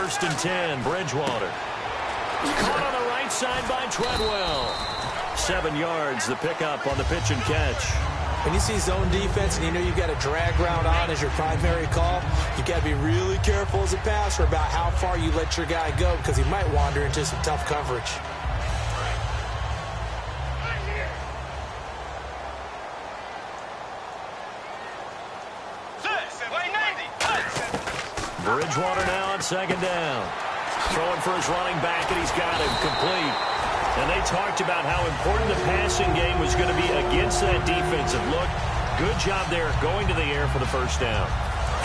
First and 10, Bridgewater. Caught on the right side by Treadwell. 7 yards, the pickup on the pitch and catch. When you see zone defense and you know you've got a drag route on as your primary call, you've got to be really careful as a passer about how far you let your guy go because he might wander into some tough coverage. Bridgewater now on second down. Throwing for his running back, and he's got him complete. And they talked about how important the passing game was going to be against that defensive look. Good job there going to the air for the first down.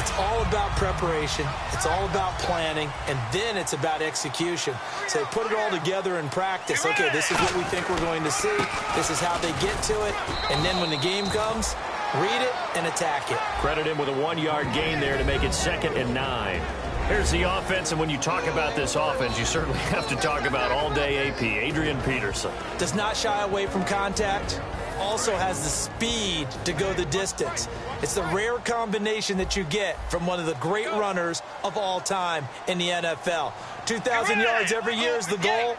It's all about preparation. It's all about planning. And then it's about execution. So they put it all together in practice. Okay, this is what we think we're going to see. This is how they get to it. And then when the game comes, read it and attack it. Credit him with a 1-yard gain there to make it 2nd and 9. Here's the offense, and when you talk about this offense, you certainly have to talk about all-day AP, Adrian Peterson. Does not shy away from contact. Also has the speed to go the distance. It's the rare combination that you get from one of the great runners of all time in the NFL. 2,000 yards every year is the goal.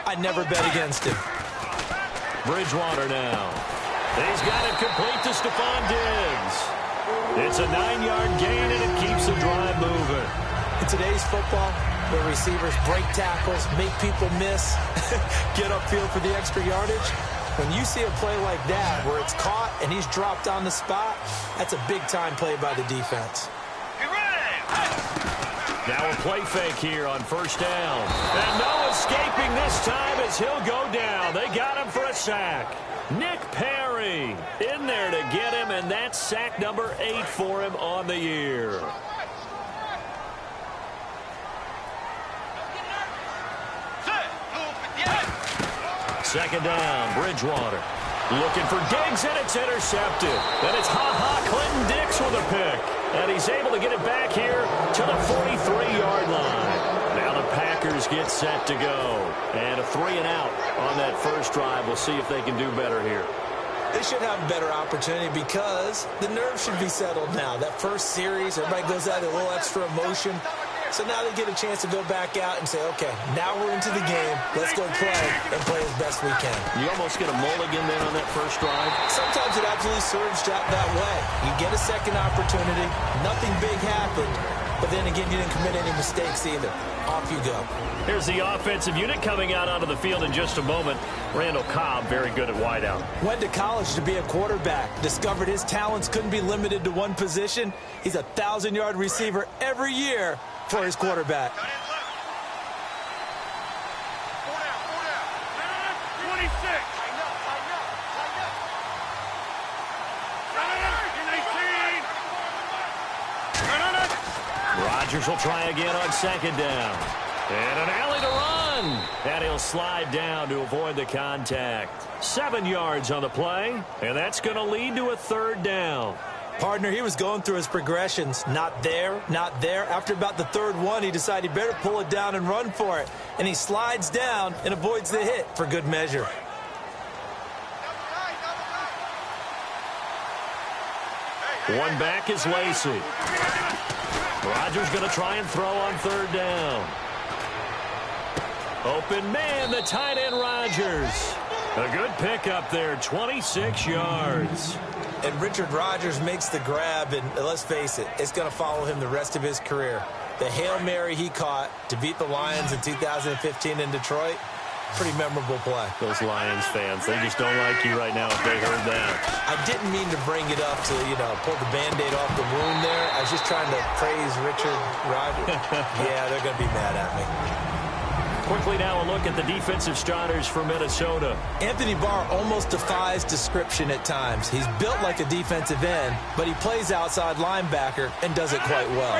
I'd never bet against him. Bridgewater now. He's got it complete to Stephon Diggs. It's a 9-yard gain, and it keeps the drive moving. In today's football, where receivers break tackles, make people miss, get upfield for the extra yardage, when you see a play like that where it's caught and he's dropped on the spot, that's a big-time play by the defense. Now a play fake here on first down. And no escaping this time as he'll go down. They got him for a sack. Nick Perry in there to get him, and that's sack number 8 for him on the year. Second down, Bridgewater. Looking for Diggs, and it's intercepted. And it's Clinton Dix with a pick. And he's able to get it back here to the 43-yard line. Now the Packers get set to go. And a 3-and-out on that first drive. We'll see if they can do better here. They should have a better opportunity because the nerves should be settled now. That first series, everybody goes out with a little extra emotion. So now they get a chance to go back out and say, okay, now we're into the game. Let's go play and play as best we can. You almost get a mulligan then on that first drive. Sometimes it absolutely serves that way. You get a second opportunity. Nothing big happened. But then again, you didn't commit any mistakes either. Off you go. Here's the offensive unit coming out onto the field in just a moment. Randall Cobb, very good at wideout. Went to college to be a quarterback. Discovered his talents couldn't be limited to one position. He's a 1,000-yard receiver every year for his quarterback. Rodgers will try again on second down. And an alley to run. And he'll slide down to avoid the contact. 7 yards on the play. And that's going to lead to a 3rd down. Partner, he was going through his progressions. Not there, not there. After about the 3rd one, he decided he better pull it down and run for it. And he slides down and avoids the hit for good measure. One back is Lacey. Rodgers going to try and throw on 3rd down. Open man, the tight end Rodgers. A good pickup there, 26 yards. And Richard Rodgers makes the grab, and let's face it, it's going to follow him the rest of his career. The Hail Mary he caught to beat the Lions in 2015 in Detroit, pretty memorable play. Those Lions fans, they just don't like you right now if they heard that. I didn't mean to bring it up to, pull the Band-Aid off the wound there. I was just trying to praise Richard Rodgers. Yeah, they're going to be mad at me. Quickly now a look at the defensive starters for Minnesota. Anthony Barr almost defies description at times. He's built like a defensive end, but he plays outside linebacker and does it quite well.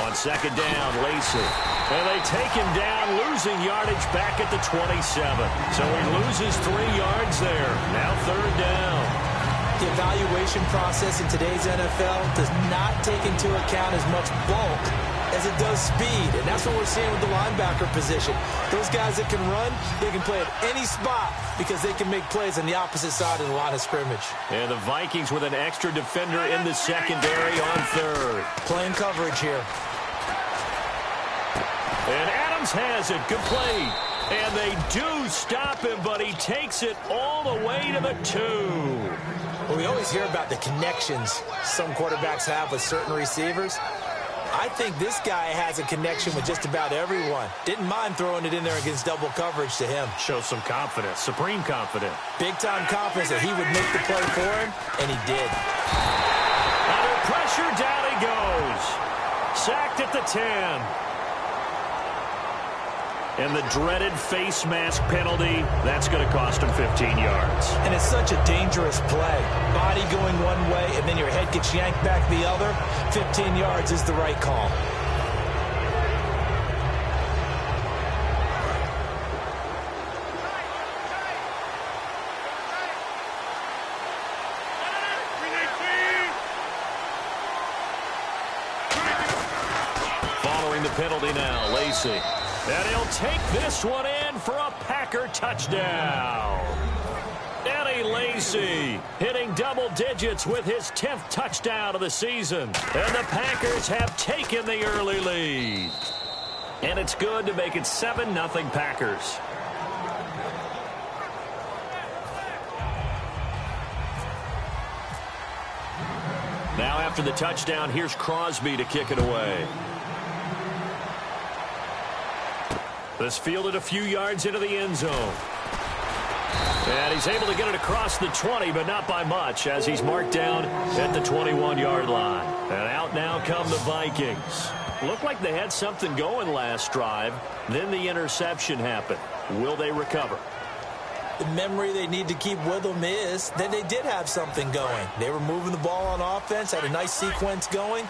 On second down, Lacey. And they take him down, losing yardage back at the 27. So he loses 3 yards there. Now 3rd down. The evaluation process in today's NFL does not take into account as much bulk as it does speed, and that's what we're seeing with the linebacker position. Those guys that can run, they can play at any spot because they can make plays on the opposite side of the line of scrimmage. And the Vikings with an extra defender in the secondary on third. Playing coverage here. And Adams has it. Good play. And they do stop him, but he takes it all the way to the 2. Well, we always hear about the connections some quarterbacks have with certain receivers. I think this guy has a connection with just about everyone. Didn't mind throwing it in there against double coverage to him. Shows some confidence, supreme confidence. Big-time confidence that he would make the play for him, and he did. Under pressure, down he goes. Sacked at the 10. And the dreaded face mask penalty, that's going to cost him 15 yards. And it's such a dangerous play. Body going one way, and then your head gets yanked back the other. 15 yards is the right call. Following the penalty now, Lacey. And he'll take this one in for a Packer touchdown. Eddie Lacy hitting double digits with his 10th touchdown of the season. And the Packers have taken the early lead. And it's good to make it 7-0 Packers. Now after the touchdown, here's Crosby to kick it away. This fielded a few yards into the end zone. And he's able to get it across the 20, but not by much, as he's marked down at the 21-yard line. And out now come the Vikings. Looked like they had something going last drive. Then the interception happened. Will they recover? The memory they need to keep with them is that they did have something going. They were moving the ball on offense, had a nice sequence going.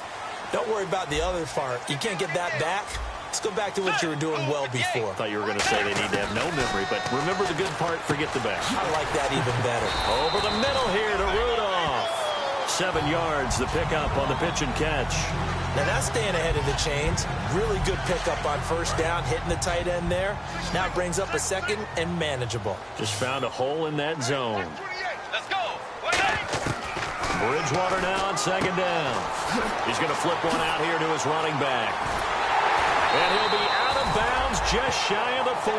Don't worry about the other part. You can't get that back. Let's go back to what you were doing well before. I thought you were going to say they need to have no memory, but remember the good part, forget the bad. I like that even better. Over the middle here to Rudolph. 7 yards, the pickup on the pitch and catch. Now that's staying ahead of the chains. Really good pickup on first down, hitting the tight end there. Now it brings up a second and manageable. Just found a hole in that zone. Let's go. Bridgewater now on second down. He's going to flip one out here to his running back. And he'll be out of bounds just shy of the 40.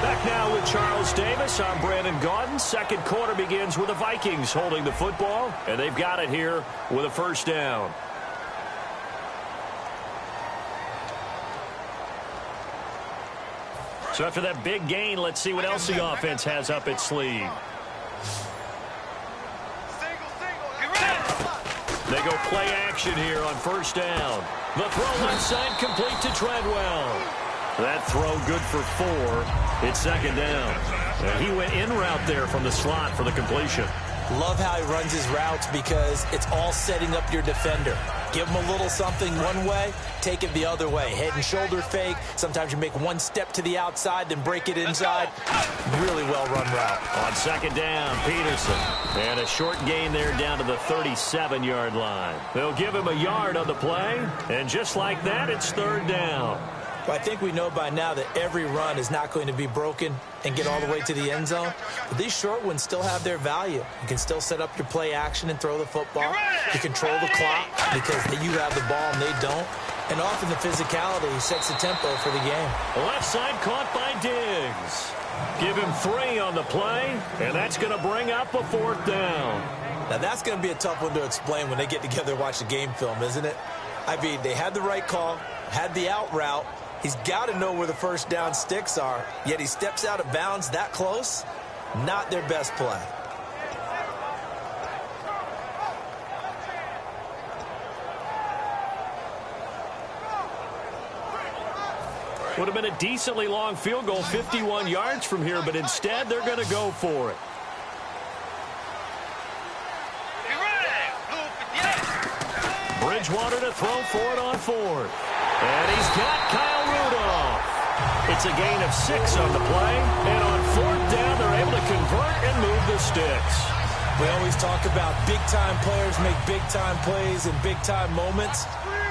Back now with Charles Davis. I'm Brandon Gaudin. Second quarter begins with the Vikings holding the football. And they've got it here with a first down. So after that big gain, let's see what else the offense has up its sleeve. They go play action here on first down. The throw left side complete to Treadwell. That throw good for 4. It's second down. And he went in route there from the slot for the completion. Love how he runs his routes because it's all setting up your defender. Give him a little something one way, take it the other way. Head and shoulder fake. Sometimes you make one step to the outside, then break it inside. Really well-run route. On second down, Peterson. And a short gain there down to the 37-yard line. They'll give him a yard on the play. And just like that, it's third down. Well, I think we know by now that every run is not going to be broken and get all the way to the end zone. But these short ones still have their value. You can still set up your play action and throw the football. You control the clock because you have the ball and they don't. And often the physicality sets the tempo for the game. Left side caught by Diggs. Give him 3 on the play, and that's going to bring up a fourth down. Now that's going to be a tough one to explain when they get together and watch the game film, isn't it? I mean, they had the right call, had the out route. He's got to know where the first down sticks are, yet he steps out of bounds that close. Not their best play. Would have been a decently long field goal, 51 yards from here, but instead they're going to go for it. Bridgewater to throw for it on 4th. And he's got Kyle Rudolph. It's a gain of 6 on the play. And on 4th down, they're able to convert and move the sticks. We always talk about big-time players make big-time plays in big-time moments.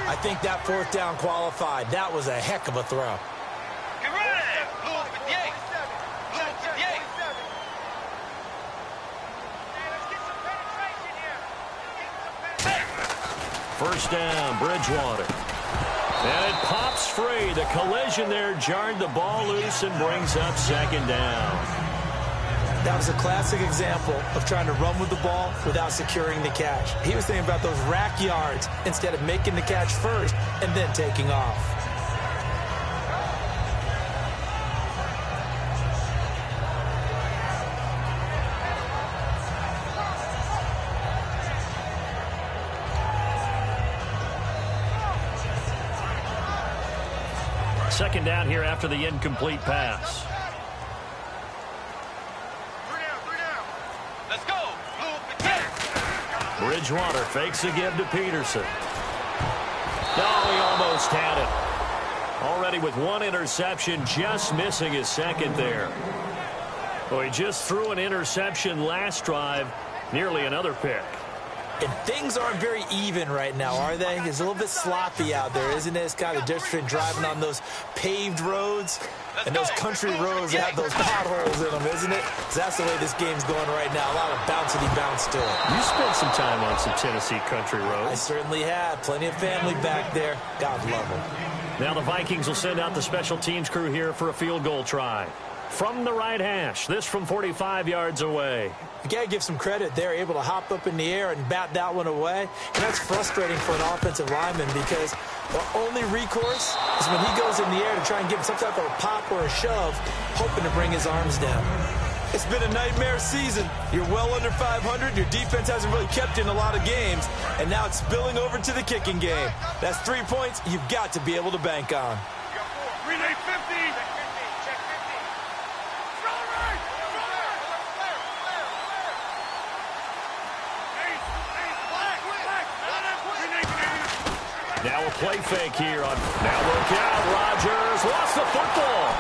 I think that fourth down qualified. That was a heck of a throw. First down, Bridgewater. And it pops free. The collision there jarred the ball loose and brings up second down. That was a classic example of trying to run with the ball without securing the catch. He was thinking about those rack yards instead of making the catch first and then taking off. Second down here after the incomplete pass. Let's go. Bridgewater fakes a give to Peterson. Oh, he almost had it. Already with one interception, just missing his second there. Well, he just threw an interception last drive, nearly another pick. And things aren't very even right now, are they? It's a little bit sloppy out there, isn't it? It's kind of different between driving on those paved roads and those country roads that have those potholes in them, isn't it? So that's the way this game's going right now. A lot of bouncy bounce to it. You spent some time on some Tennessee country roads. I certainly have. Plenty of family back there. God love them. Now the Vikings will send out the special teams crew here for a field goal try. From the right hash, this from 45 yards away. You got to give some credit. They're able to hop up in the air and bat that one away. And that's frustrating for an offensive lineman because the only recourse is when he goes in the air to try and give some type of a pop or a shove, hoping to bring his arms down. It's been a nightmare season. You're well under 500. Your defense hasn't really kept in a lot of games. And now it's spilling over to the kicking game. That's 3 points you've got to be able to bank on. Relay 50. Now a play fake here on. Now look out. Rodgers lost the football.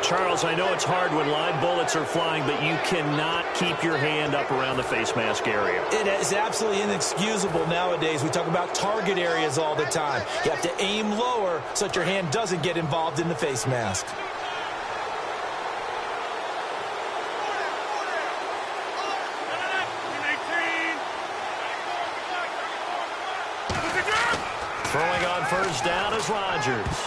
Charles, I know it's hard when live bullets are flying, but you cannot keep your hand up around the face mask area. It is absolutely inexcusable nowadays. We talk about target areas all the time. You have to aim lower so that your hand doesn't get involved in the face mask. Throwing on first down is Rodgers.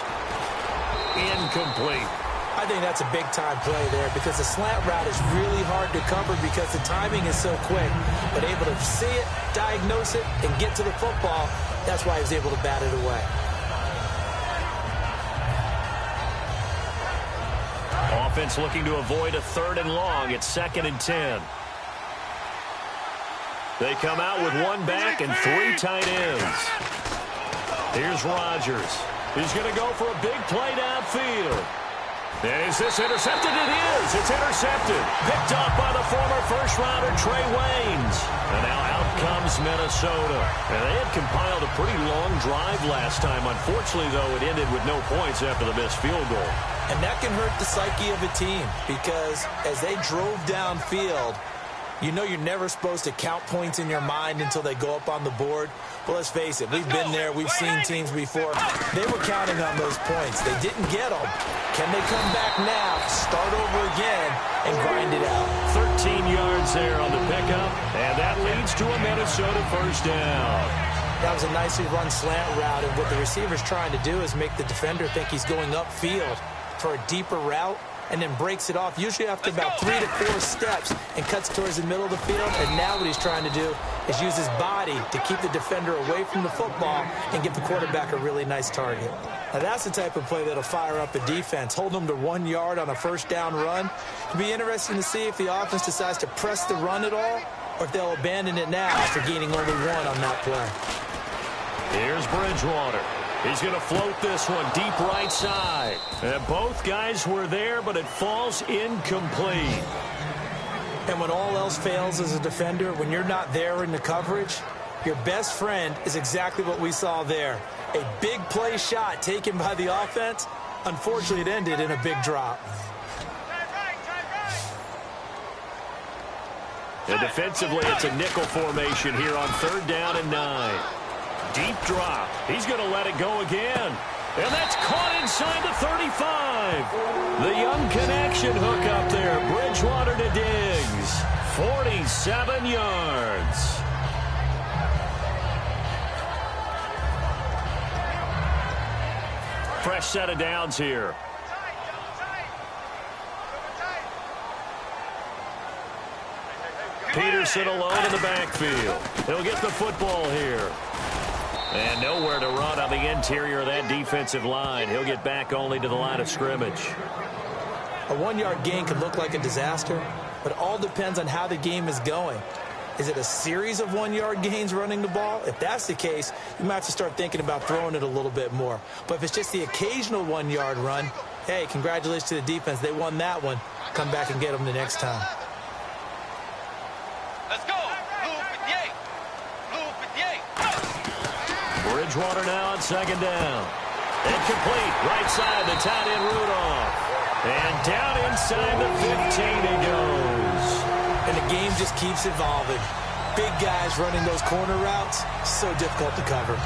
Incomplete. I think that's a big-time play there because the slant route is really hard to cover because the timing is so quick. But able to see it, diagnose it, and get to the football, that's why he was able to bat it away. Offense looking to avoid a 3rd and long. It's 2nd and 10. They come out with one back and 3 tight ends. Here's Rodgers. He's going to go for a big play downfield. Is this intercepted? It is. It's intercepted. Picked up by the former first-rounder Trey Waynes. And now out comes Minnesota. And they had compiled a pretty long drive last time. Unfortunately, though, it ended with no points after the missed field goal. And that can hurt the psyche of a team because as they drove downfield, you know you're never supposed to count points in your mind until they go up on the board. Well, let's face it, we've been there. We've seen teams before. They were counting on those points. They didn't get them. Can they come back now, start over again, and grind it out? 13 yards there on the pickup, and that leads to a Minnesota first down. That was a nicely run slant route, and what the receiver's trying to do is make the defender think he's going upfield for a deeper route, and then breaks it off, usually after about 3 to 4 steps, and cuts towards the middle of the field. And now what he's trying to do is use his body to keep the defender away from the football and give the quarterback a really nice target. Now that's the type of play that'll fire up a defense. Hold them to 1 yard on a first down run. It'll be interesting to see if the offense decides to press the run at all, or if they'll abandon it now after gaining only 1 on that play. Here's Bridgewater. He's going to float this one deep right side. And both guys were there, but it falls incomplete. And when all else fails as a defender, when you're not there in the coverage, your best friend is exactly what we saw there. A big play shot taken by the offense. Unfortunately, it ended in a big drop. And defensively, it's a nickel formation here on 3rd down and 9. Deep drop. He's going to let it go again. And that's caught inside the 35. The young connection hook up there. Bridgewater to Diggs. 47 yards. Fresh set of downs here. Peterson alone in the backfield. He'll get the football here. And nowhere to run on the interior of that defensive line. He'll get back only to the line of scrimmage. A 1-yard gain can look like a disaster, but it all depends on how the game is going. Is it a series of 1-yard gains running the ball? If that's the case, you might have to start thinking about throwing it a little bit more. But if it's just the occasional 1-yard run, hey, congratulations to the defense. They won that one. Come back and get them the next time. Let's go. Blue 58. Blue 58. Bridgewater now on 2nd down. Incomplete. Right side, the tight end Rudolph. And down inside the 15 he goes. And the game just keeps evolving. Big guys running those corner routes, so difficult to cover.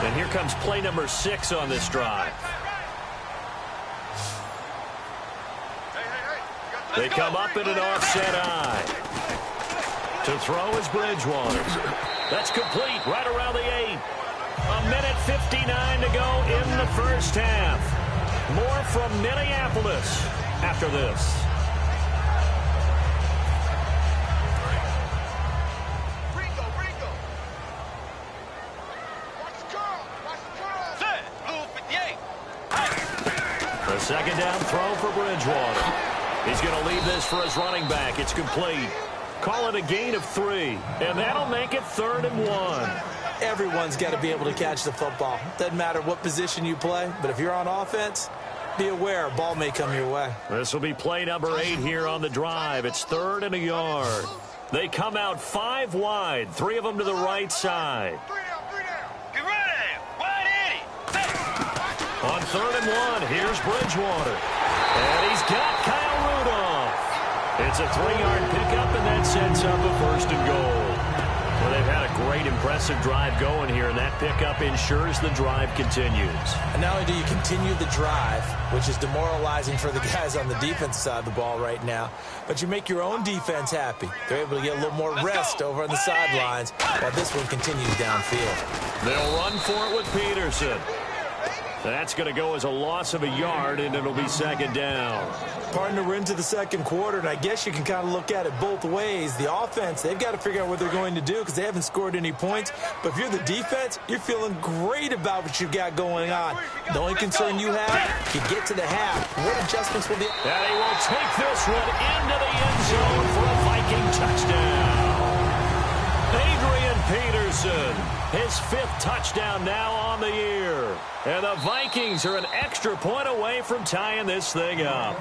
And here comes play number 6 on this drive. They come up in an offset eye. To throw is Bridgewater. That's complete right around the 8. A minute 59 to go in the first half. More from Minneapolis after this. The 2nd down throw for Bridgewater. He's going to leave this for his running back. It's complete. Call it a gain of 3, and that'll make it 3rd and 1. Everyone's got to be able to catch the football. Doesn't matter what position you play, but if you're on offense, be aware a ball may come your way. This will be play number 8 here on the drive. It's 3rd and a yard. They come out 5 wide, 3 of them to the right side. Get ready. Wide 80. On 3rd and 1, here's Bridgewater. And he's got Kyle Rudolph. It's a 3-yard pickup, and that sets up a 1st and goal. Well, they've had a great, impressive drive going here, and that pickup ensures the drive continues. And not only do you continue the drive, which is demoralizing for the guys on the defense side of the ball right now, but you make your own defense happy. They're able to get a little more rest over on the sidelines while this one continues downfield. They'll run for it with Peterson. That's going to go as a loss of a yard, and it'll be 2nd down. Partner, we're into the 2nd quarter, and I guess you can kind of look at it both ways. The offense, they've got to figure out what they're going to do because they haven't scored any points. But if you're the defense, you're feeling great about what you've got going on. The only concern you have, you get to the half. What adjustments will be? And he will take this one into the end zone for a Viking touchdown. Adrian Peterson, his 5th touchdown now on the year. And the Vikings are an extra point away from tying this thing up.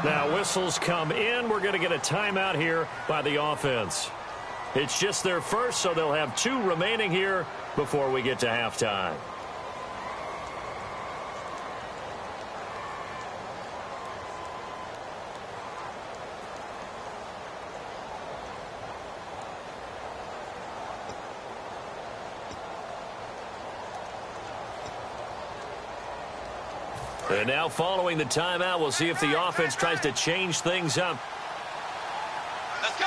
Now whistles come in. We're going to get a timeout here by the offense. It's just their first, so they'll have 2 remaining here before we get to halftime. And now following the timeout, we'll see if the offense tries to change things up. Let's go.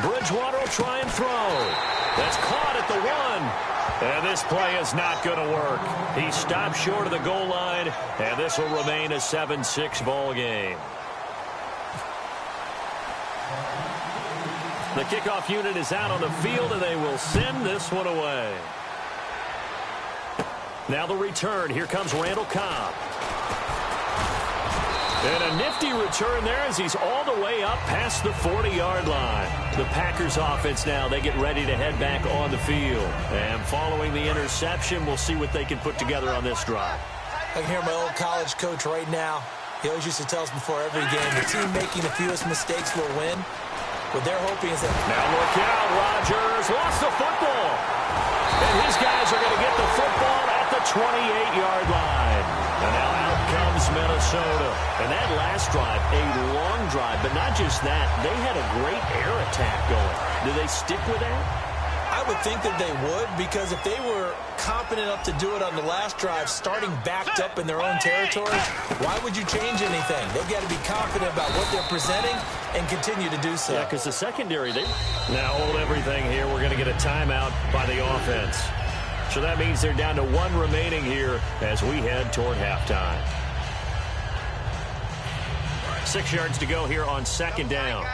Bridgewater will try and throw. That's caught at the 1. And this play is not going to work. He stopped short of the goal line, and this will remain a 7-6 ball game. The kickoff unit is out on the field, and they will send this one away. Now the return. Here comes Randall Cobb. And a nifty return there as he's all the way up past the 40-yard line. The Packers offense now, they get ready to head back on the field. And following the interception, we'll see what they can put together on this drive. I can hear my old college coach right now. He always used to tell us before every game, the team making the fewest mistakes will win. What they're hoping is that... Now look out, Rodgers lost the football. And his guys are going to get the football at the 28-yard line. And now out comes is Minnesota. And that last drive, a long drive, but not just that. They had a great air attack going. Do they stick with that? I would think that they would, because if they were confident enough to do it on the last drive, starting backed up in their own territory, why would you change anything? They've got to be confident about what they're presenting and continue to do so. Yeah, because the secondary, they now hold everything here. We're going to get a timeout by the offense. So that means they're down to 1 remaining here as we head toward halftime. 6 yards to go here on second down.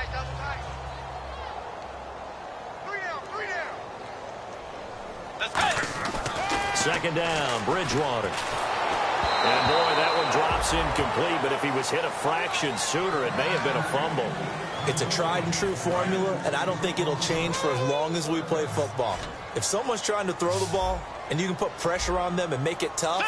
Second down, Bridgewater. And, boy, that one drops incomplete, but if he was hit a fraction sooner, it may have been a fumble. It's a tried-and-true formula, and I don't think it'll change for as long as we play football. If someone's trying to throw the ball and you can put pressure on them and make it tough,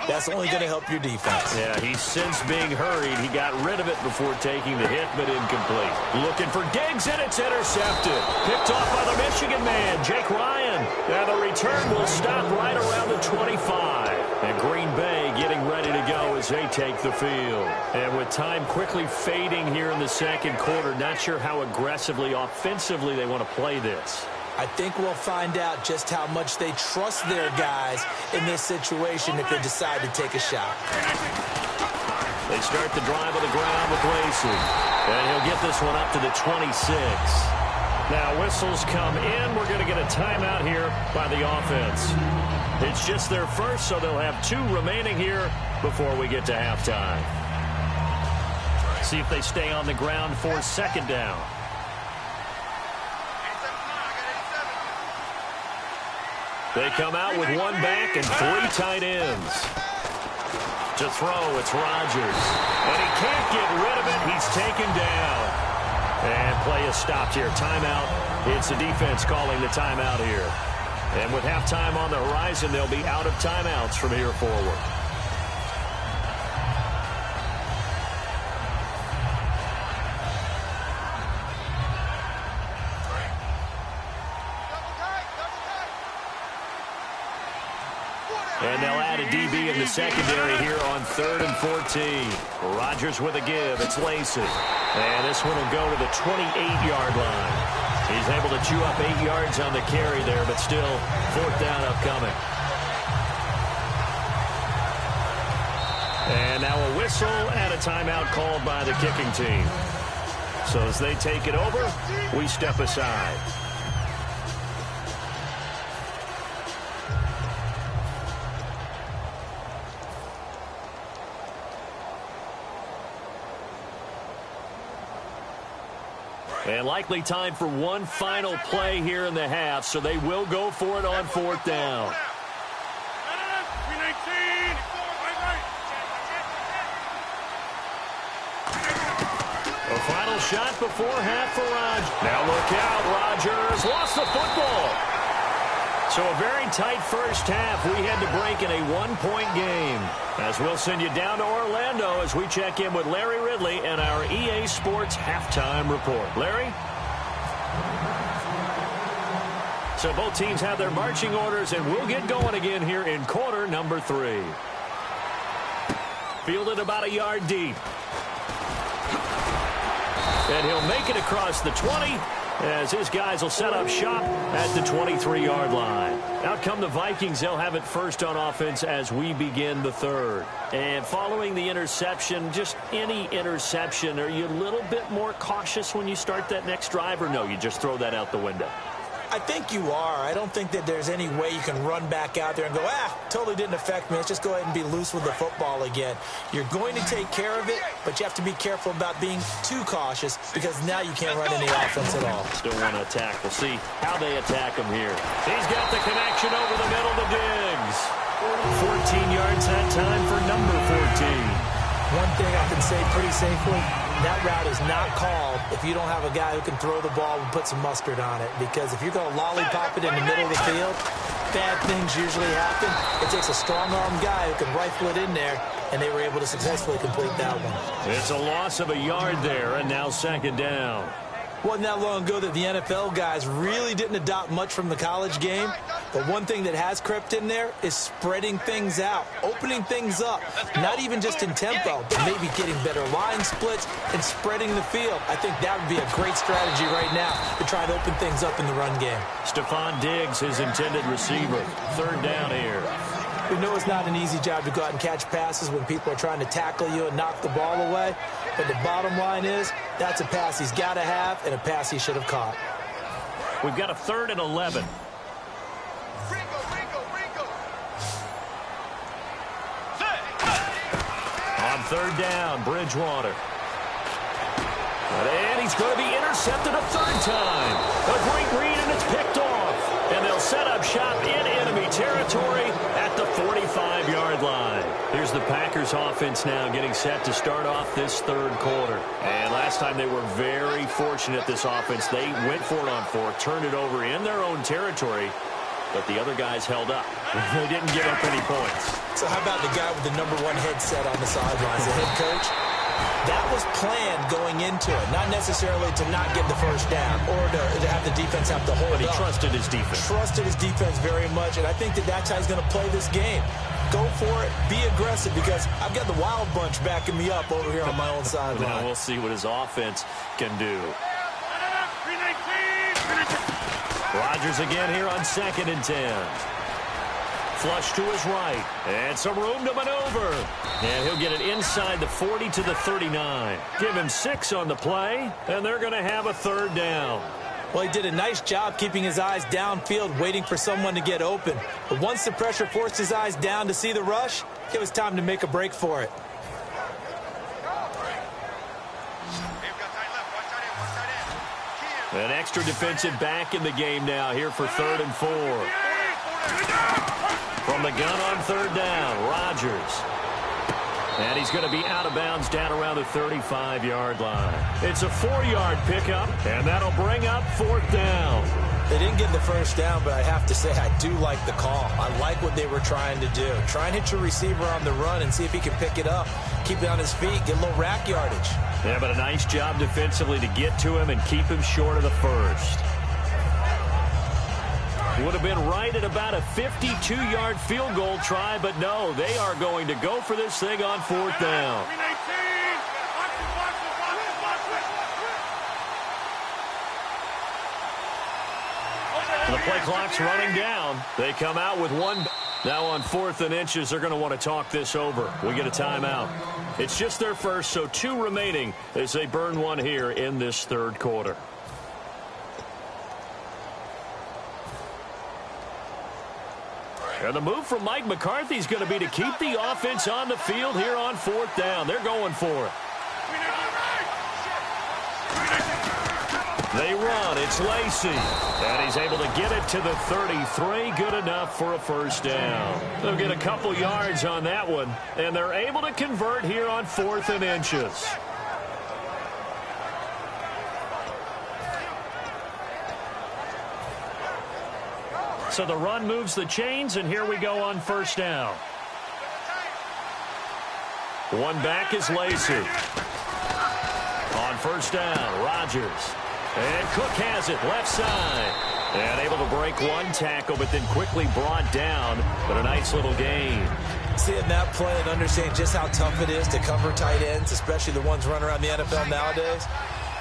that's only going to help your defense. Yeah, he's since being hurried. He got rid of it before taking the hit, but incomplete. Looking for Diggs, and it's intercepted. Picked off by the Michigan man, Jake Ryan. Now the return will stop right around the 25. And Green Bay getting ready to go as they take the field. And with time quickly fading here in the second quarter, not sure how aggressively, offensively they want to play this. I think we'll find out just how much they trust their guys in this situation if they decide to take a shot. They start the drive on the ground with Lacey. And he'll get this one up to the 26. Now whistles come in. We're going to get a timeout here by the offense. It's just their first, so they'll have 2 remaining here before we get to halftime. See if they stay on the ground for second down. They come out with 1 back and 3 tight ends. To throw, it's Rodgers. And he can't get rid of it. He's taken down. And play is stopped here. Timeout. It's the defense calling the timeout here. And with halftime on the horizon, they'll be out of timeouts from here forward. And they'll add a DB in the secondary here on 3rd and 14. Rodgers with a give. It's Lacey. And this one will go to the 28-yard line. He's able to chew up 8 yards on the carry there, but still 4th down upcoming. And now a whistle and a timeout called by the kicking team. So as they take it over, we step aside. And likely time for one final play here in the half, so they will go for it on 4th down. A final shot before half for Rodgers. Now look out, Rodgers lost the football. So a very tight first half. We had to break in a 1-point game. As we'll send you down to Orlando as we check in with Larry Ridley and our EA Sports Halftime Report. Larry? So both teams have their marching orders, and we'll get going again here in quarter number 3. Fielded about a yard deep. And he'll make it across the 20 as his guys will set up shop at the 23-yard line. Out come the Vikings. They'll have it first on offense as we begin the 3rd. And following the interception, just any interception, are you a little bit more cautious when you start that next drive, or no, you just throw that out the window? I think you are. I don't think that there's any way you can run back out there and go, totally didn't affect me. Let's just go ahead and be loose with the football again. You're going to take care of it, but you have to be careful about being too cautious because now you can't run any offense at all. Still want to attack. We'll see how they attack him here. He's got the connection over the middle to Diggs. 14 yards that time for number 14. One thing I can say pretty safely, that route is not called if you don't have a guy who can throw the ball and put some mustard on it. Because if you're going to lollipop it in the middle of the field, bad things usually happen. It takes a strong-armed guy who can rifle it in there, and they were able to successfully complete that one. It's a loss of a yard there, and now second down. Wasn't that long ago that the NFL guys really didn't adopt much from the college game, But one thing that has crept in there is spreading things out, opening things up, not even just in tempo, but maybe getting better line splits and spreading the field. I think that would be a great strategy right now to try to open things up in the run game. Stephon Diggs, his intended receiver. Third down here. We know it's not an easy job to go out and catch passes when people are trying to tackle you and knock the ball away. But the bottom line is, that's a pass he's got to have and a pass he should have caught. We've got a 3rd and 11. On 3rd down, Bridgewater. And he's going to be intercepted a 3rd time. A great read, and it's picked off. And they'll set up shop in enemy territory at the 45-yard line. Here's the Packers offense now getting set to start off this 3rd quarter. And last time they were very fortunate, this offense. They went for it on 4th, turned it over in their own territory, but the other guys held up. They didn't give up any points. So how about the guy with the #1 headset on the sidelines, the head coach? That was planned going into it, not necessarily to not get the first down or to have the defense have to hold up. But he trusted his defense. Trusted his defense very much, and I think that that's how he's going to play this game. Go for it, be aggressive, because I've got the wild bunch backing me up over here on my own sideline. Now we'll see what his offense can do. Rodgers again here on 2nd and 10. Flush to his right, and some room to maneuver. And he'll get it inside the 40 to the 39. Give him 6 on the play, and they're going to have a 3rd down. Well, he did a nice job keeping his eyes downfield, waiting for someone to get open. But once the pressure forced his eyes down to see the rush, it was time to make a break for it. An extra defensive back in the game now here for 3rd and 4. From the gun on 3rd down, Rodgers. And he's going to be out of bounds down around the 35-yard line. It's a 4-yard pickup, and that'll bring up 4th down. They didn't get the first down, but I have to say I do like the call. I like what they were trying to do. Try and hit your receiver on the run and see if he can pick it up. Keep it on his feet, get a little rack yardage. Yeah, but a nice job defensively to get to him and keep him short of the first. Would have been right at about a 52-yard field goal try, but no, they are going to go for this thing on 4th down. The play clock's running down. They come out with one. Now on 4th and inches, they're going to want to talk this over. We get a timeout. It's just their first, so 2 remaining as they burn one here in this 3rd quarter. And the move from Mike McCarthy is going to be to keep the offense on the field here on 4th down. They're going for it. They run. It's Lacy. And he's able to get it to the 33. Good enough for a first down. They'll get a couple yards on that one. And they're able to convert here on 4th and inches. So the run moves the chains, and here we go on first down. One back is Lacy. On first down, Rodgers. And Cook has it, left side. And able to break one tackle, but then quickly brought down. But a nice little gain. Seeing that play and understanding just how tough it is to cover tight ends, especially the ones running around the NFL nowadays,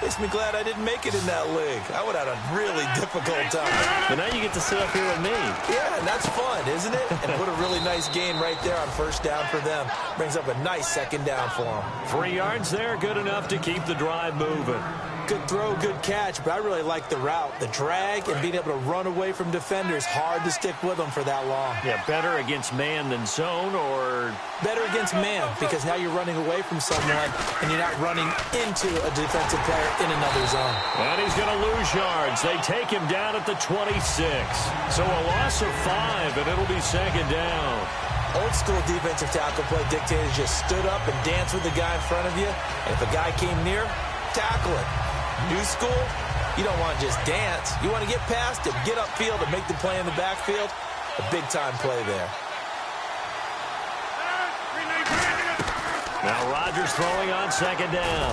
makes me glad I didn't make it in that league. I would have had a really difficult time. But now you get to sit up here with me. Yeah, and that's fun, isn't it? And put a really nice gain right there on first down for them. Brings up a nice 2nd down for them. 3 yards there, good enough to keep the drive moving. Good throw, good catch, but I really like the route. The drag and being able to run away from defenders. Hard to stick with them for that long. Yeah, better against man than zone, or better against man, because now you're running away from someone and you're not running into a defensive player in another zone. And he's going to lose yards. They take him down at the 26. So a loss of 5, and it'll be 2nd down. Old school defensive tackle play dictated just stood up and danced with the guy in front of you. And if a guy came near, tackle it. New school, you don't want to just dance. You want to get past it, get upfield, and make the play in the backfield. A big-time play there. Now Rodgers throwing on 2nd down.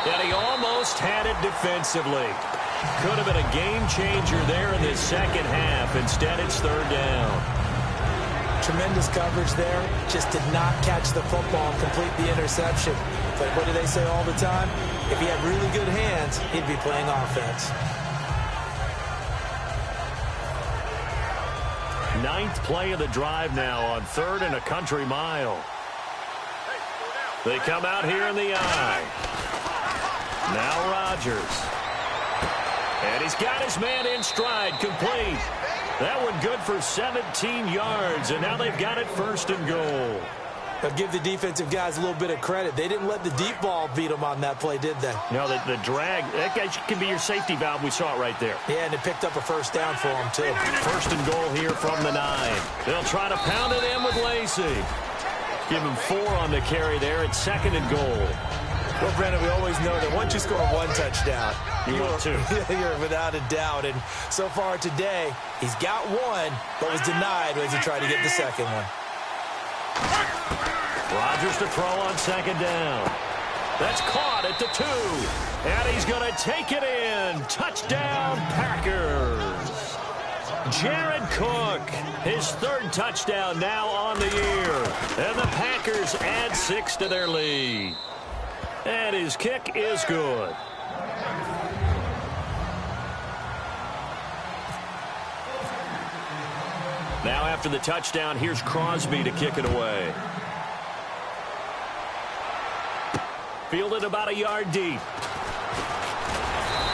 And he almost had it defensively. Could have been a game changer there in this second half. Instead, it's third down. Tremendous coverage there. Just did not catch the football and complete the interception. But what do they say all the time? If he had really good hands, he'd be playing offense. Ninth play of the drive now on 3rd and a country mile. They come out here in the eye. Now Rodgers. And he's got his man in stride, complete. That one good for 17 yards, and now they've got it 1st and goal. But give the defensive guys a little bit of credit. They didn't let the deep ball beat them on that play, did they? No, the drag, that guy can be your safety valve. We saw it right there. Yeah, and it picked up a 1st down for them, too. 1st and goal here from the 9. They'll try to pound it in with Lacey. Give him 4 on the carry there. It's 2nd and goal. Well, Brandon, we always know that once you score 1 touchdown, you're without a doubt. And so far today, he's got 1, but was denied as he tried to get the 2nd one. Rodgers to throw on 2nd down. That's caught at the 2. And he's going to take it in. Touchdown, Packers. Jared Cook, his 3rd touchdown now on the year. And the Packers add 6 to their lead. And his kick is good. Now after the touchdown, here's Crosby to kick it away. Fielded about a yard deep.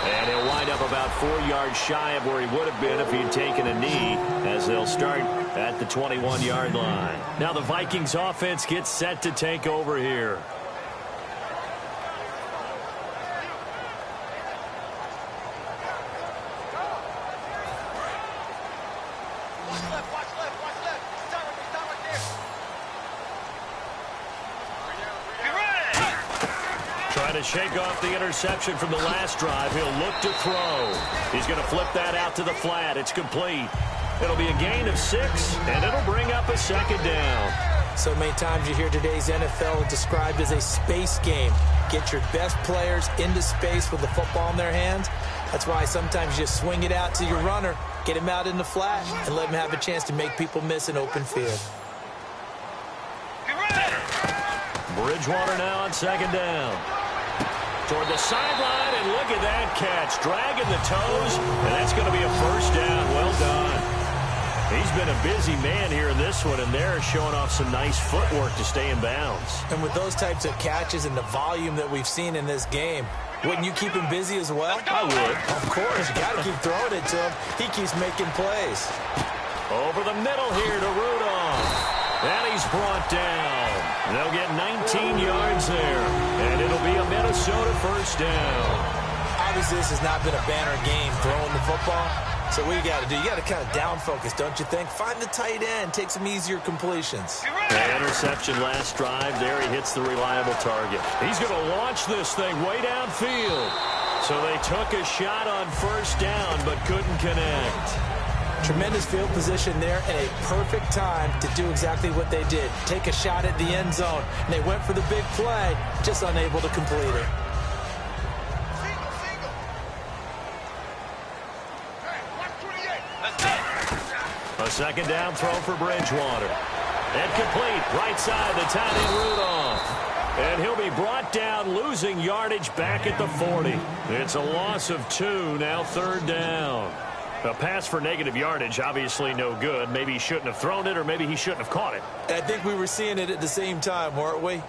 And he'll wind up about 4 yards shy of where he would have been if he had taken a knee, as they'll start at the 21-yard line. Now the Vikings offense gets set to take over here. To shake off the interception from the last drive. He'll look to throw. He's going to flip that out to the flat. It's complete. It'll be a gain of 6, and it'll bring up a 2nd down. So many times you hear today's NFL described as a space game. Get your best players into space with the football in their hands. That's why sometimes you swing it out to your runner, get him out in the flat, and let him have a chance to make people miss an open field. Bridgewater now on 2nd down. Toward the sideline, and look at that catch. Dragging the toes, and that's going to be a 1st down. Well done. He's been a busy man here in this one, and they're showing off some nice footwork to stay in bounds. And with those types of catches and the volume that we've seen in this game, wouldn't you keep him busy as well? I would. Of course. You got to keep throwing it to him. He keeps making plays. Over the middle here to Rudolph. And he's brought down. They'll get 19 yards there. And it'll be a Minnesota 1st down. Obviously, this has not been a banner game throwing the football. So what you got to do, you got to kind of down focus, don't you think? Find the tight end, take some easier completions. The interception last drive. There he hits the reliable target. He's going to launch this thing way downfield. So they took a shot on 1st down but couldn't connect. Tremendous field position there and a perfect time to do exactly what they did. Take a shot at the end zone. And they went for the big play, just unable to complete it. A 2nd down throw for Bridgewater. And complete. Right side, the tight end Rudolph. And he'll be brought down, losing yardage back at the 40. It's a loss of 2, now 3rd down. A pass for negative yardage, obviously no good. Maybe he shouldn't have thrown it, or maybe he shouldn't have caught it. I think we were seeing it at the same time, weren't we?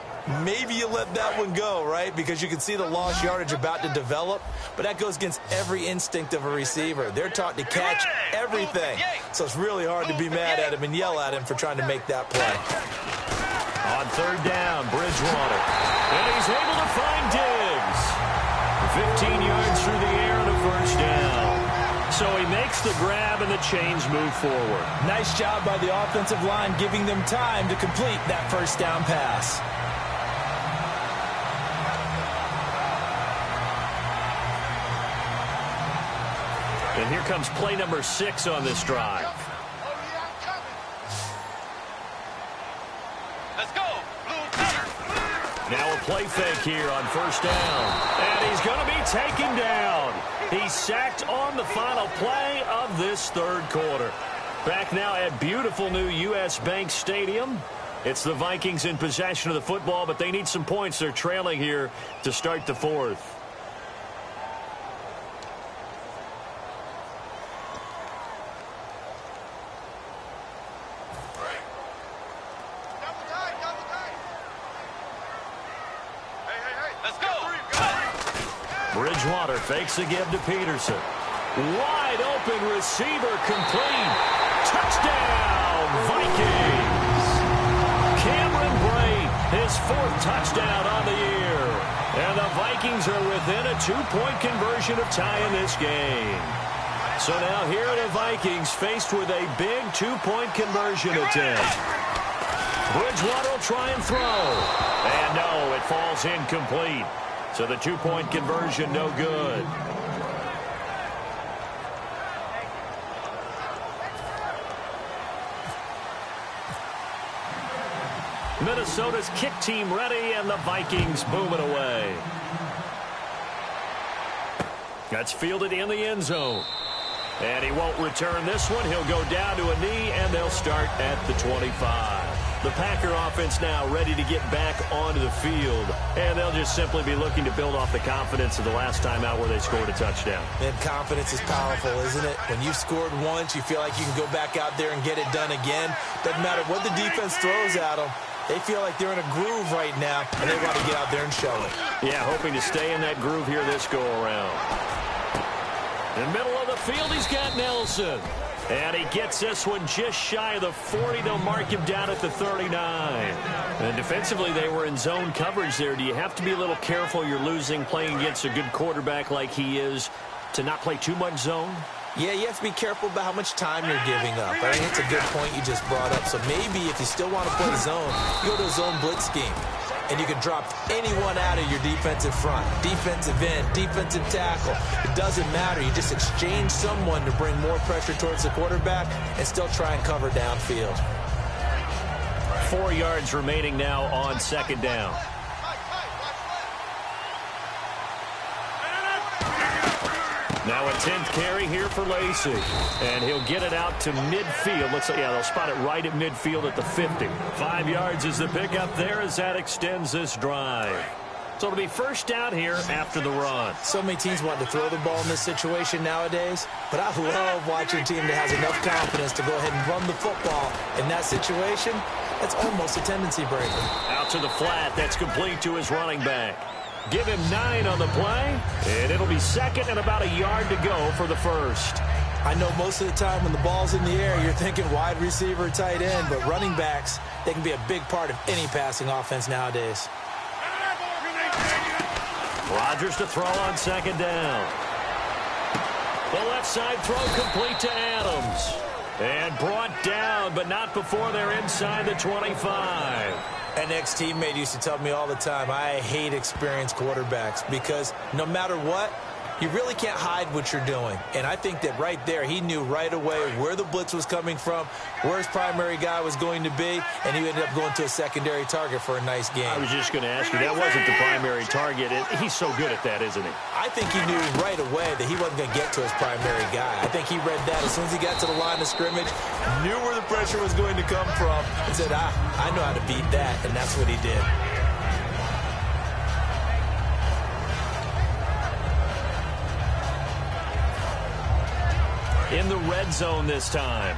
Maybe you let that one go, right? Because you can see the lost yardage about to develop. But that goes against every instinct of a receiver. They're taught to catch everything. So it's really hard to be mad at him and yell at him for trying to make that play. On 3rd down, Bridgewater. And he's able to find Diggs. 15 yards through the air and a 1st down. So he makes the grab and the chains move forward. Nice job by the offensive line giving them time to complete that 1st down pass. And here comes play number 6 on this drive. Let's go. Now a play fake here on 1st down. And he's going to be taken down. He He's sacked on the final play of this third quarter. Back now at beautiful new U.S. Bank Stadium. It's the Vikings in possession of the football, but they need some points. They're trailing here to start the fourth. Bridgewater fakes a give to Peterson. Wide open receiver complete. Touchdown, Vikings. Cameron Brate, his fourth touchdown on the year. And the Vikings are within a two-point conversion of tying this game. So now here are the Vikings faced with a big two-point conversion attempt. Bridgewater will try and throw. And no, it falls incomplete. So the two-point conversion, no good. Minnesota's kick team ready, and the Vikings booming away. That's fielded in the end zone. And he won't return this one. He'll go down to a knee, and they'll start at the 25. The Packer offense now ready to get back onto the field, and they'll just simply be looking to build off the confidence of the last time out where they scored a touchdown. And confidence is powerful, isn't it? When you've scored once, you feel like you can go back out there and get it done again. Doesn't matter what the defense throws at them. They feel like they're in a groove right now, and they want to get out there and show it. Yeah, hoping to stay in that groove here this go-around. In the middle of the field, he's got Nelson. And he gets this one just shy of the 40. They'll mark him down at the 39. And defensively, they were in zone coverage there. Do you have to be a little careful? You're losing, playing against a good quarterback like he is, to not play too much zone? Yeah, you have to be careful about how much time you're giving up. I think it's a good point you just brought up. So maybe if you still want to play zone, you go to a zone blitz scheme. And you can drop anyone out of your defensive front, defensive end, defensive tackle. It doesn't matter. You just exchange someone to bring more pressure towards the quarterback and still try and cover downfield. 4 yards remaining now on second down. Now a 10th carry here for Lacey. And he'll get it out to midfield. Looks like, yeah, they'll spot it right at midfield at the 50. 5 yards is the pickup there as that extends this drive. So it'll be first down here after the run. So many teams want to throw the ball in this situation nowadays, but I love watching a team that has enough confidence to go ahead and run the football. In that situation, that's almost a tendency breaker. Out to the flat. That's complete to his running back. Give him 9 on the play, and it'll be second and about a yard to go for the first. I know most of the time when the ball's in the air, you're thinking wide receiver, tight end, but running backs, they can be a big part of any passing offense nowadays. Rodgers to throw on second down. The left side throw complete to Adams. And brought down, but not before they're inside the 25. An ex-teammate used to tell me all the time, I hate experienced quarterbacks because no matter what, you really can't hide what you're doing. And I think that right there, he knew right away where the blitz was coming from, where his primary guy was going to be, and he ended up going to a secondary target for a nice game. I was just going to ask you, that wasn't the primary target. He's so good at that, isn't he? I think he knew right away that he wasn't going to get to his primary guy. I think he read that as soon as he got to the line of scrimmage, knew where the pressure was going to come from, and said, I know how to beat that, and that's what he did. In the red zone this time.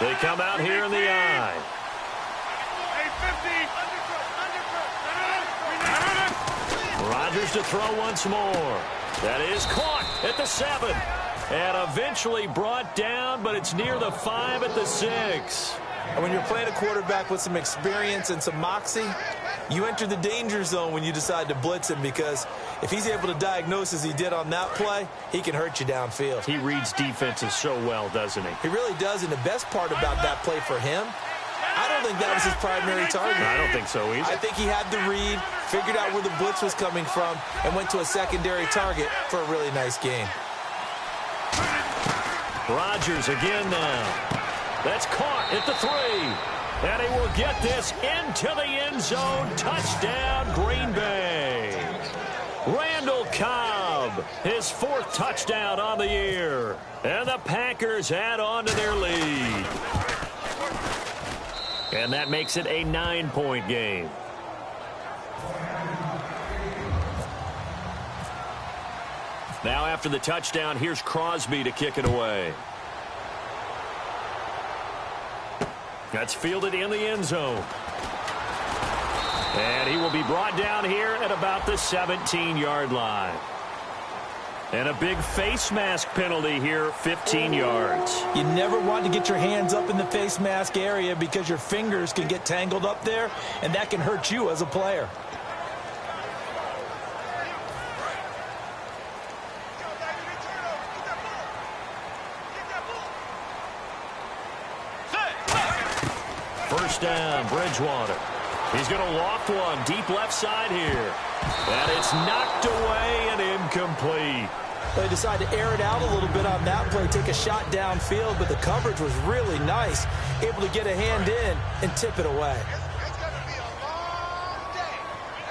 They come out here in the I. Rodgers to throw once more. That is caught at the 7. And eventually brought down, but it's near the 5 at the 6. And when you're playing a quarterback with some experience and some moxie, you enter the danger zone when you decide to blitz him, because if he's able to diagnose as he did on that play, he can hurt you downfield. He reads defenses so well, doesn't he? He really does, and the best part about that play for him, I don't think that was his primary target. I don't think so either. I think he had the read, figured out where the blitz was coming from, and went to a secondary target for a really nice game. Rodgers again now. That's caught at the 3. And he will get this into the end zone. Touchdown, Green Bay. Randall Cobb, his 4th touchdown on the year. And the Packers add on to their lead. And that makes it a 9-point game. Now after the touchdown, here's Crosby to kick it away. That's fielded in the end zone. And he will be brought down here at about the 17-yard line. And a big face mask penalty here, 15 yards. You never want to get your hands up in the face mask area because your fingers can get tangled up there, and that can hurt you as a player. First down, Bridgewater. He's going to loft one deep left side here. And it's knocked away and incomplete. They decided to air it out a little bit on that play, take a shot downfield, but the coverage was really nice. Able to get a hand in and tip it away. It's going to be a long day.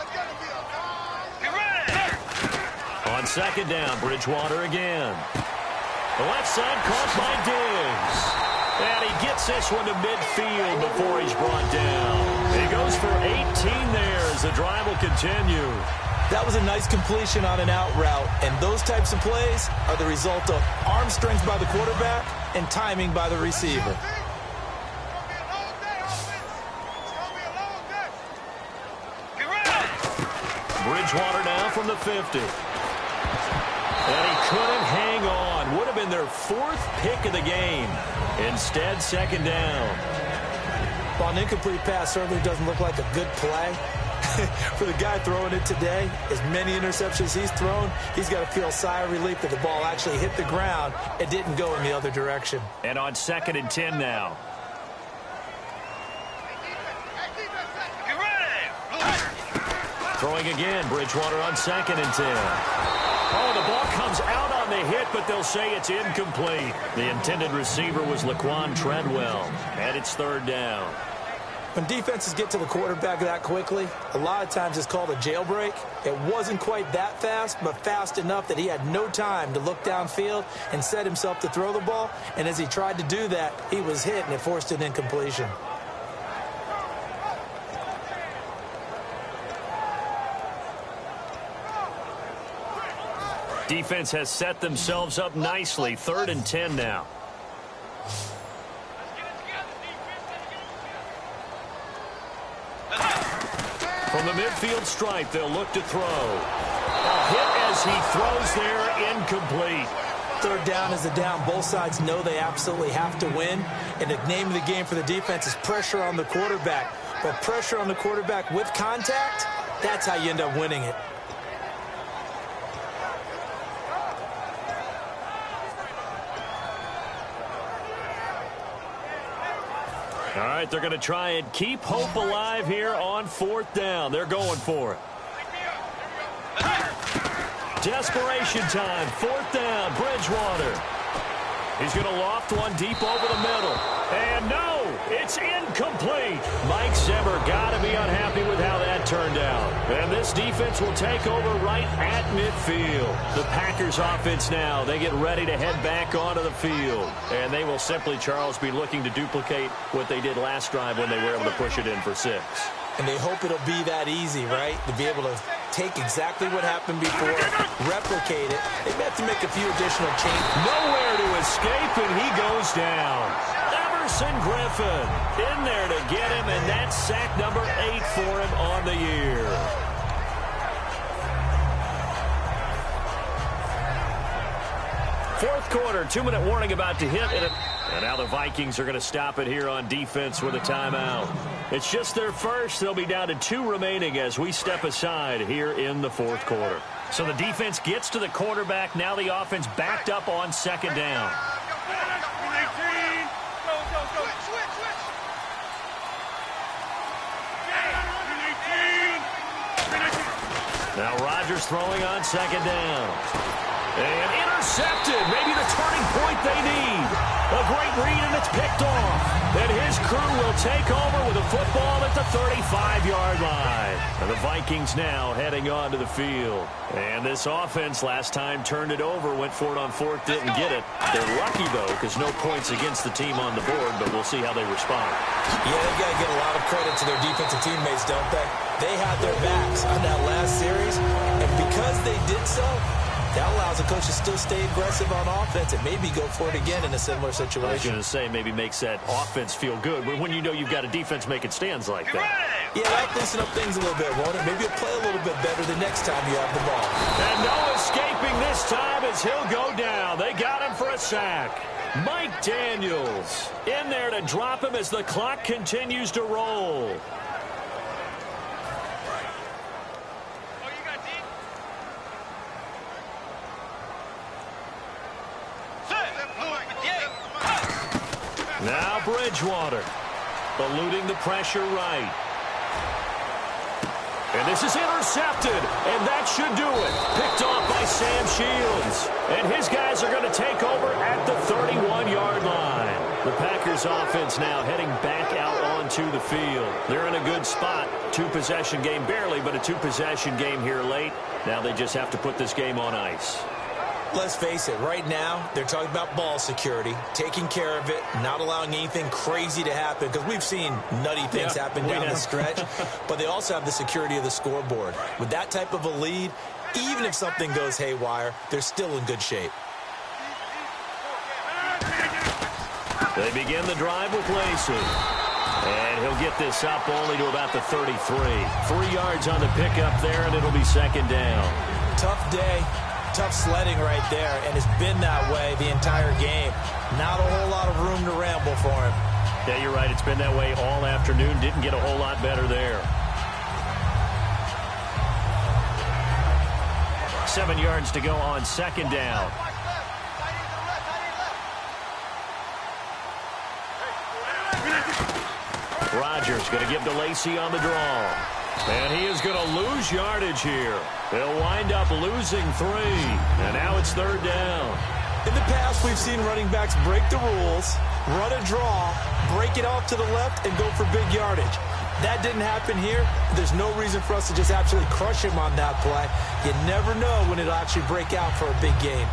It's going to be a long day. Get ready. On second down, Bridgewater again. The left side caught by Diggs. And he gets this one to midfield before he's brought down. He goes for 18 there as the drive will continue. That was a nice completion on an out route, and those types of plays are the result of arm strength by the quarterback and timing by the receiver. Bridgewater now from the 50. And he couldn't hang on. Would have been their 4th pick of the game. Instead, second down. Well, an incomplete pass certainly doesn't look like a good play. For the guy throwing it today, as many interceptions he's thrown, he's got to feel a sigh of relief that the ball actually hit the ground and didn't go in the other direction. And on 2nd and 10 now. Get ready. Throwing again, Bridgewater on 2nd and 10. Oh, the ball comes out on the hit, but they'll say it's incomplete. The intended receiver was Laquan Treadwell, and it's 3rd down. When defenses get to the quarterback that quickly, a lot of times it's called a jailbreak. It wasn't quite that fast, but fast enough that he had no time to look downfield and set himself to throw the ball. And as he tried to do that, he was hit, and it forced an incompletion. Defense has set themselves up nicely. 3rd and 10 now. From the midfield stripe, they'll look to throw. A hit as he throws there, incomplete. 3rd down is a down. Both sides know they absolutely have to win. And the name of the game for the defense is pressure on the quarterback. But pressure on the quarterback with contact, that's how you end up winning it. All right, they're going to try and keep hope alive here on 4th down. They're going for it. Desperation time. 4th down, Bridgewater. He's going to loft one deep over the middle. And no, it's incomplete. Mike Zimmer got to be unhappy with how that turned out. And this defense will take over right at midfield. The Packers offense now, they get ready to head back onto the field. And they will simply, Charles, be looking to duplicate what they did last drive when they were able to push it in for 6. And they hope it'll be that easy, right? To be able to take exactly what happened before, replicate it. They have to make a few additional changes. Nowhere to escape, and he goes down. Everson Griffin in there to get him, and that's sack number 8 for him on the year. Fourth quarter, 2-minute warning about to hit. And now the Vikings are going to stop it here on defense with a timeout. It's just their first. They'll be down to 2 remaining as we step aside here in the 4th quarter. So the defense gets to the quarterback. Now the offense backed up on 2nd down. Now Rodgers throwing on 2nd down. And intercepted. Maybe the turning point they need. A great read, and it's picked off. And his crew will take over with a football at the 35-yard line. And the Vikings now heading onto the field. And this offense last time turned it over, went for it on fourth, didn't get it. They're lucky, though, because no points against the team on the board, but we'll see how they respond. Yeah, they've got to give a lot of credit to their defensive teammates, don't they? They had their backs on that last series, and because they did so, that allows the coach to still stay aggressive on offense and maybe go for it again in a similar situation. I was going to say, maybe makes that offense feel good when you know you've got a defense making stands like that. Yeah, that'll loosen up things a little bit, won't it? Maybe you'll play a little bit better the next time you have the ball. And no escaping this time as he'll go down. They got him for a sack. Mike Daniels in there to drop him as the clock continues to roll. Now Bridgewater, eluding the pressure right. And this is intercepted, and that should do it. Picked off by Sam Shields. And his guys are going to take over at the 31-yard line. The Packers offense now heading back out onto the field. They're in a good spot. Two-possession game, barely, but a two-possession game here late. Now they just have to put this game on ice. Let's face it, right now, they're talking about ball security, taking care of it, not allowing anything crazy to happen, because we've seen nutty things happen down the stretch, but they also have the security of the scoreboard. With that type of a lead, even if something goes haywire, they're still in good shape. They begin the drive with Lacey. And he'll get this up only to about the 33. 3 yards on the pickup there, and it'll be second down. Tough day. Tough sledding right there, and it's been that way the entire game. Not a whole lot of room to ramble for him. Yeah, you're right. It's been that way all afternoon. Didn't get a whole lot better there. 7 yards to go on second down. Rodgers going to give to Lacey on the draw. And he is going to lose yardage here. They'll wind up losing 3. And now it's third down. In the past, we've seen running backs break the rules, run a draw, break it off to the left, and go for big yardage. That didn't happen here. There's no reason for us to just absolutely crush him on that play. You never know when it'll actually break out for a big game.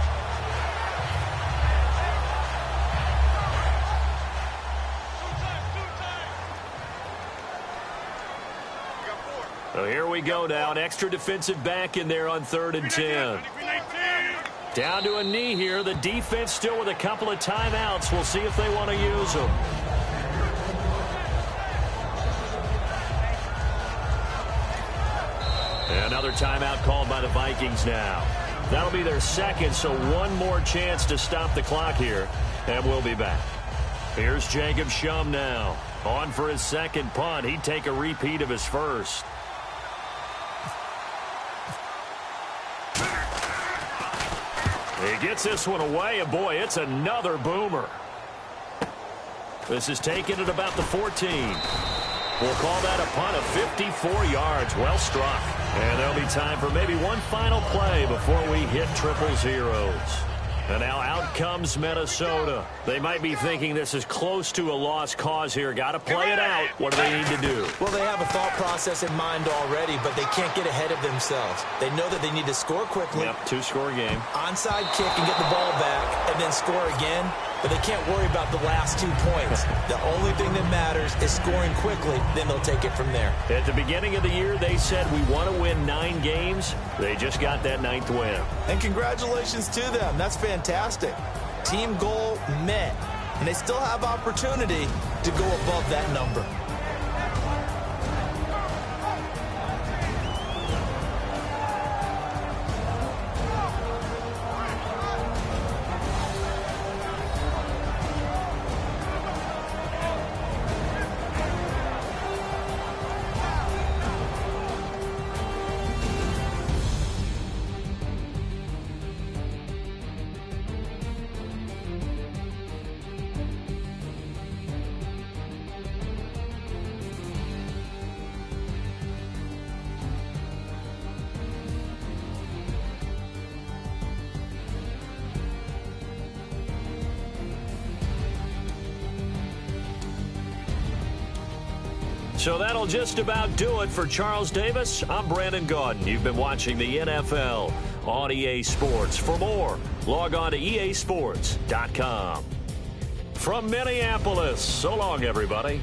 So here we go now. An extra defensive back in there on 3rd and 10. Down to a knee here. The defense still with a couple of timeouts. We'll see if they want to use them. Another timeout called by the Vikings now. That'll be their second, so one more chance to stop the clock here, and we'll be back. Here's Jacob Shum now. On for his second punt. He'd take a repeat of his first. He gets this one away, and boy, it's another boomer. This is taken at about the 14. We'll call that a punt of 54 yards. Well struck. And there'll be time for maybe one final play before we hit triple zeros. And now out comes Minnesota. They might be thinking this is close to a lost cause here. Got to play it out. What do they need to do? Well, they have a thought process in mind already, but they can't get ahead of themselves. They know that they need to score quickly. Yep, 2-score game. Onside kick and get the ball back and then score again. But they can't worry about the last 2 points. The only thing that matters is scoring quickly. Then they'll take it from there. At the beginning of the year, they said we want to win 9 games. They just got that 9th win. And congratulations to them. That's fantastic. Team goal met. And they still have opportunity to go above that number. So that'll just about do it for Charles Davis. I'm Brandon Gaudin. You've been watching the NFL on EA Sports. For more, log on to easports.com. From Minneapolis, so long, everybody.